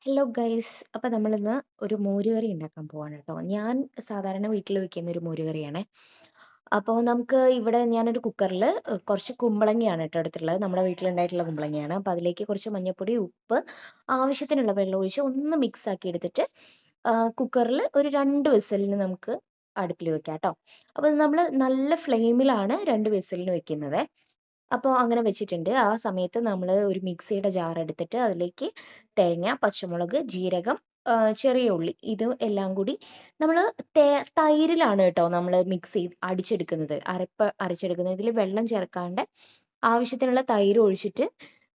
Hello guys. അപ്പോൾ നമ്മളിന്ന് ഒരു മോരുകറി ഉണ്ടാക്കാൻ പോവാണ് കേട്ടോ. ഞാൻ സാധാരണ വീട്ടിൽ വെക്കുന്ന ഒരു മോരുകറിയാണ്. അപ്പോൾ നമുക്ക് ഇവിടെ ഞാനൊരു കുക്കറിൽ കുറച്ച് കുമ്പളങ്ങയാണ് കേട്ടോ എടുത്തിട്ടുള്ളത്. നമ്മുടെ വീട്ടിലുണ്ടായിട്ടുള്ള കുമ്പളങ്ങയാണ്. അപ്പോൾ അതിലേക്ക് കുറച്ച് മഞ്ഞൾപ്പൊടി, ഉപ്പ്, ആവശ്യത്തിനുള്ള വെള്ളം ഒഴിച്ച് ഒന്ന് മിക്സ് ആക്കി എടുത്തിട്ട് കുക്കറിൽ ഒരു 2 വിസിലിന് നമുക്ക് അടുപ്പിൽ വെക്കാം കേട്ടോ. അപ്പോൾ നമ്മൾ നല്ല ഫ്ലെയിമിലാണ് 2 വിസിലിന് വെക്കുന്നത്. അപ്പോൾ അങ്ങനെ വെച്ചിട്ടുണ്ട്. ആ സമയത്ത് നമ്മൾ ഒരു മിക്സിയുടെ ജാർ എടുത്തിട്ട് അതിലേക്ക് തേങ്ങ, പച്ചമുളക്, ജീരകം, ചെറിയ ഉള്ളി ഇത് എല്ലാം കൂടി നമ്മൾ തൈരിലാണ് കേട്ടോ നമ്മൾ മിക്സ് ചെയ്ത് അടിച്ചെടുക്കുന്നത്. അരച്ചെടുക്കുന്നത്. ഇതിൽ വെള്ളം ചേർക്കാണ്ട് ആവശ്യത്തിനുള്ള തൈര് ഒഴിച്ചിട്ട്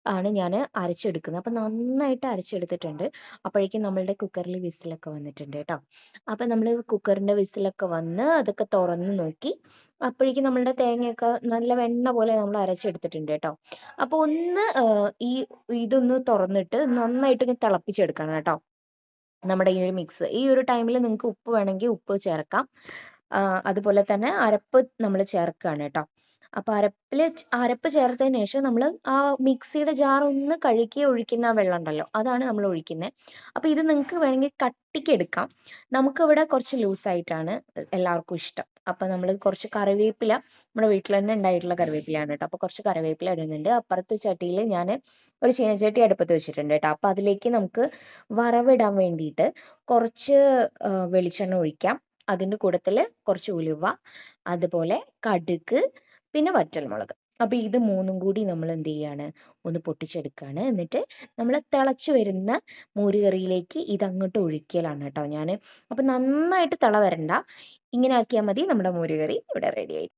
ആണ് ഞാൻ അരച്ചെടുക്കുന്നത്. അപ്പം നന്നായിട്ട് അരച്ചെടുത്തിട്ടുണ്ട്. അപ്പോഴേക്കും നമ്മളുടെ കുക്കറിൽ വിസിലൊക്കെ വന്നിട്ടുണ്ട് കേട്ടോ. അപ്പം നമ്മൾ കുക്കറിൻ്റെ വിസിലൊക്കെ വന്ന് അതൊക്കെ തുറന്ന് നോക്കി. അപ്പോഴേക്കും നമ്മളുടെ തേങ്ങയൊക്കെ നല്ല വെണ്ണ പോലെ നമ്മൾ അരച്ചെടുത്തിട്ടുണ്ട് കേട്ടോ. അപ്പോൾ ഒന്ന് ഈ ഇതൊന്ന് തുറന്നിട്ട് നന്നായിട്ടൊന്ന് തിളപ്പിച്ചെടുക്കണം കേട്ടോ. നമ്മുടെ ഈ ഒരു മിക്സ്. ഈ ഒരു ടൈമിൽ നിങ്ങൾക്ക് ഉപ്പ് വേണമെങ്കിൽ ഉപ്പ് ചേർക്കാം. അതുപോലെ തന്നെ അരപ്പ് നമ്മൾ ചേർക്കുകയാണ് കേട്ടോ. അപ്പോൾ അരപ്പ് ചേർത്തതിന് ശേഷം നമ്മൾ ആ മിക്സിയുടെ ജാർ ഒന്ന് കഴുകി ഒഴിക്കുന്ന ആ വെള്ളം ഉണ്ടല്ലോ, അതാണ് നമ്മൾ ഒഴിക്കുന്നത്. അപ്പോൾ ഇത് നിങ്ങൾക്ക് വേണമെങ്കിൽ കട്ടിക്ക് എടുക്കാം. നമുക്കിവിടെ കുറച്ച് ലൂസായിട്ടാണ് എല്ലാവർക്കും ഇഷ്ടം. അപ്പോൾ നമ്മൾ കുറച്ച് കറിവേപ്പില, നമ്മുടെ വീട്ടിൽ തന്നെ ഉണ്ടായിട്ടുള്ള കറിവേപ്പിലയാണ് കേട്ടോ. അപ്പോൾ കുറച്ച് കറിവേപ്പില ഇടുന്നുണ്ട്. അപ്പുറത്ത് ചട്ടിയിൽ ഞാൻ ഒരു ചീനച്ചട്ടി അടുപ്പത്ത് വെച്ചിട്ടുണ്ട് കേട്ടോ. അപ്പോൾ അതിലേക്ക് നമുക്ക് വറവിടാൻ വേണ്ടിയിട്ട് കുറച്ച് വെളിച്ചെണ്ണ ഒഴിക്കാം. അതിൻ്റെ കൂട്ടത്തിൽ കുറച്ച് ഉലുവ, അതുപോലെ കടുക്, പിന്നെ വറ്റൽമുളക്. അപ്പോൾ ഇത് മൂന്നും കൂടി നമ്മൾ എന്ത് ചെയ്യാണ്, ഒന്ന് പൊട്ടിച്ചെടുക്കുകയാണ്. എന്നിട്ട് നമ്മൾ തിളച്ചു വരുന്ന മോരുകറിയിലേക്ക് ഇതങ്ങോട്ട് ഒഴിക്കലാണ് കേട്ടോ ഞാൻ. അപ്പം നന്നായിട്ട് തിള വരണ്ട, ഇങ്ങനെ ആക്കിയാൽ മതി. നമ്മുടെ മോരുകറി ഇവിടെ റെഡി ആയി.